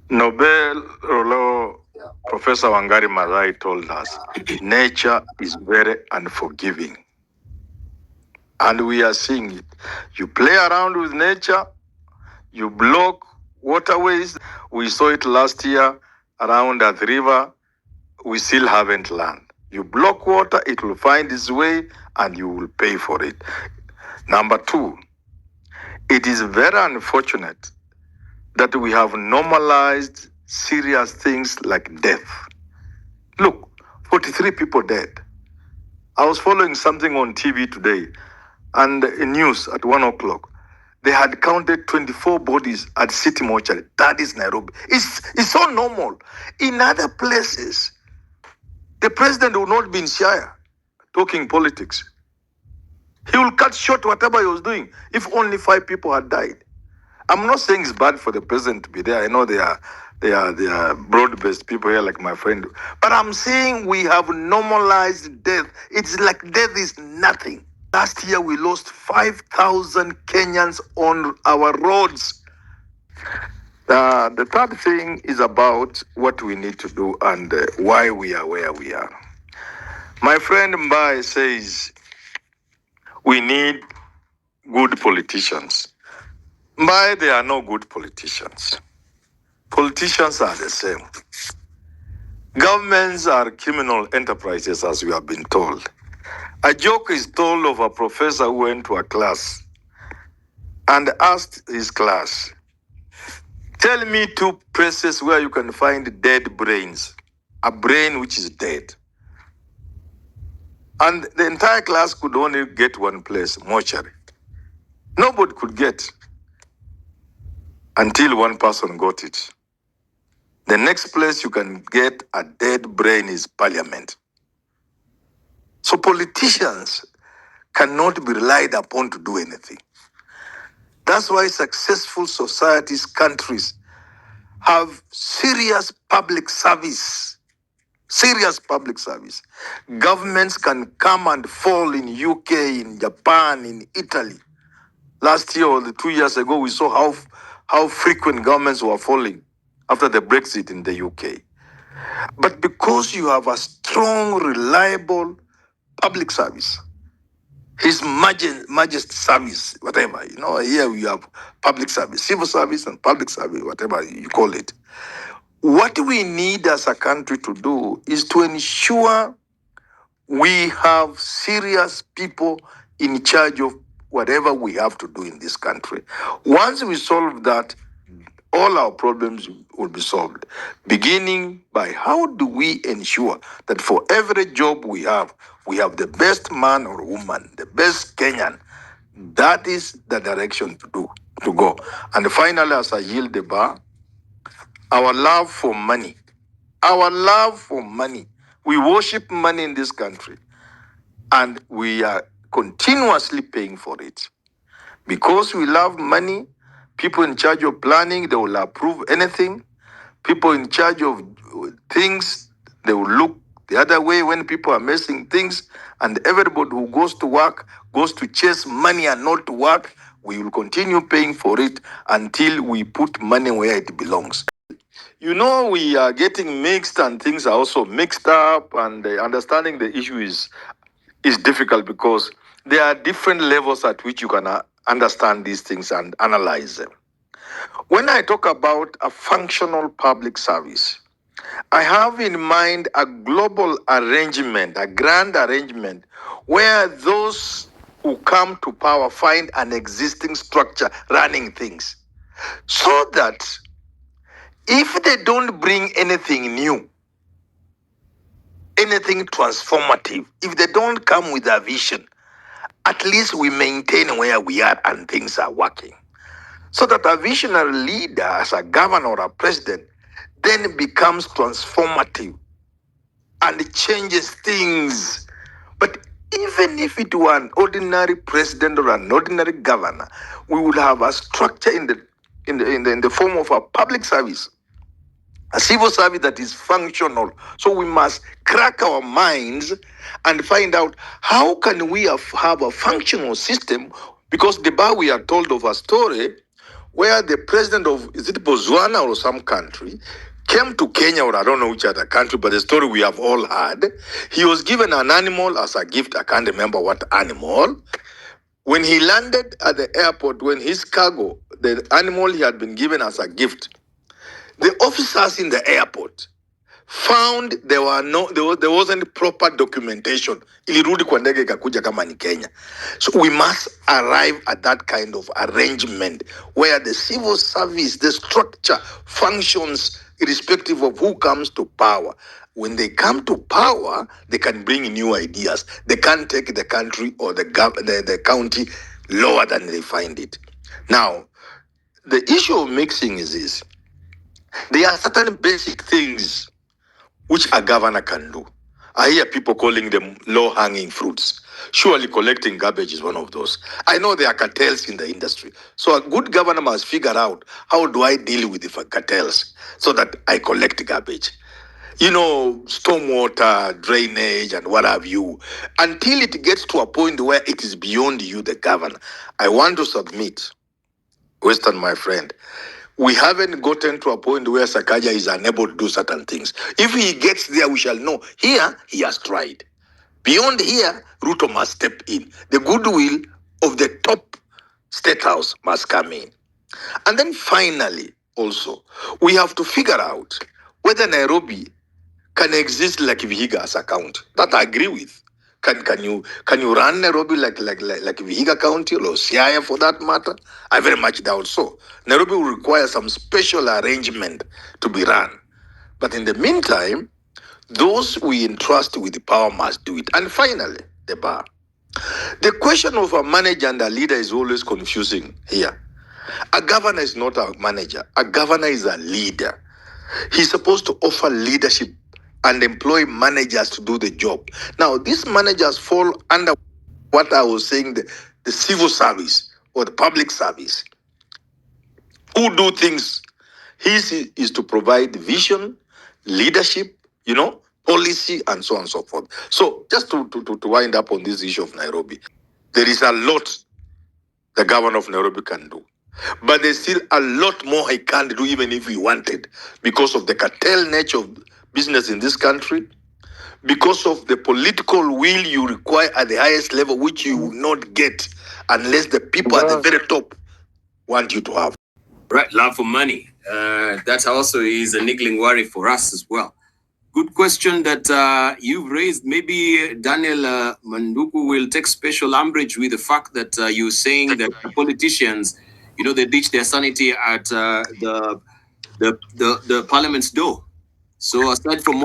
Nobel Rolo Professor Wangari Maathai told us nature is very unforgiving. And we are seeing it. You play around with nature, you block waterways. We saw it last year around that river. We still haven't learned. You block water, it will find its way and you will pay for it. Number two, it is very unfortunate that we have normalized serious things like death. Look, 43 people dead. I was following something on TV today and in news at 1 o'clock. They had counted 24 bodies at City Mortuary. That is Nairobi. It's so normal. In other places, the president will not be in Siaya talking politics. He will cut short whatever he was doing if only 5 people had died. I'm not saying it's bad for the president to be there. I know they are broad-based people here like my friend. But I'm saying we have normalized death. It's like death is nothing. Last year we lost 5,000 Kenyans on our roads. The third thing is about what we need to do and why we are where we are. My friend Mbai says we need good politicians. Mbai, there are no good politicians. Politicians are the same. Governments are criminal enterprises, as we have been told. A joke is told of a professor who went to a class and asked his class, tell me 2 places where you can find dead brains, a brain which is dead. And the entire class could only get one place, mortuary. Nobody could get until one person got it. The next place you can get a dead brain is parliament. So politicians cannot be relied upon to do anything. That's why successful societies, countries have serious public service. Serious public service. Governments can come and fall in UK, in Japan, in Italy. Last year or 2 years ago, we saw how frequent governments were falling after the Brexit in the UK. But because you have a strong, reliable public service, His Majesty service, whatever, here we have public service, civil service and public service, whatever you call it. What we need as a country to do is to ensure we have serious people in charge of whatever we have to do in this country. Once we solve that, all our problems will be solved. Beginning by how do we ensure that for every job we have the best man or woman, the best Kenyan. That is the direction to go. And finally, as I yield the bar, our love for money. Our love for money. We worship money in this country. And we are continuously paying for it. Because we love money, people in charge of planning, they will approve anything. People in charge of things, they will look the other way when people are messing things. And everybody who goes to work, goes to chase money and not to work, we will continue paying for it until we put money where it belongs. We are getting mixed and things are also mixed up, and understanding the issue is difficult because there are different levels at which you can understand these things and analyze them. When I talk about a functional public service, I have in mind a global arrangement, a grand arrangement, where those who come to power find an existing structure running things. So that if they don't bring anything new, anything transformative, if they don't come with a vision, at least we maintain where we are and things are working. So that a visionary leader, as a governor or a president, then becomes transformative and changes things. But even if it were an ordinary president or an ordinary governor, we would have a structure in the form of a public service, a civil service that is functional. So we must crack our minds and find out how can we have a functional system, because the bar we are told of a story where the president of, is it Botswana or some country, came to Kenya, or I don't know which other country, but the story we have all heard. He was given an animal as a gift. I can't remember what animal. When he landed at the airport, when his cargo, the animal he had been given as a gift, the officers in the airport found there wasn't proper documentation. Ilirudi kwa ndege ikakuja kama ni Kenya. So we must arrive at that kind of arrangement where the civil service, the structure functions irrespective of who comes to power. When they come to power, they can bring new ideas. They can't take the country or the county lower than they find it. Now, the issue of mixing is this. There are certain basic things which a governor can do. I hear people calling them low-hanging fruits. Surely collecting garbage is one of those. I know there are cartels in the industry. So a good governor must figure out, how do I deal with the cartels so that I collect garbage? You know, stormwater, drainage, and what have you, until it gets to a point where it is beyond you, the governor. I want to submit, Western, my friend, we haven't gotten to a point where Sakaja is unable to do certain things. If he gets there, we shall know. Here, he has tried. Beyond here, Ruto must step in. The goodwill of the top state house must come in. And then finally, also, we have to figure out whether Nairobi can exist like Vihiga as a county. That I agree with. Can you run Nairobi like Vihiga County or Siaya for that matter? I very much doubt so. Nairobi will require some special arrangement to be run. But in the meantime, those we entrust with the power must do it. And finally, the bar. The question of a manager and a leader is always confusing here. A governor is not a manager. A governor is a leader. He's supposed to offer leadership and employ managers to do the job. Now, these managers fall under what I was saying, the civil service or the public service, who do things. His is to provide vision, leadership, policy, and so on and so forth. So just to wind up on this issue of Nairobi, there is a lot the governor of Nairobi can do. But there's still a lot more he can't do even if he wanted, because of the cartel nature of business in this country, because of the political will you require at the highest level, which you will not get unless the people at the very top want you to have. Right, love for money. That also is a niggling worry for us as well. Good question that you've raised. Maybe Daniel Manduku will take special umbrage with the fact that you're saying that politicians, they ditch their sanity at the parliament's door. So aside from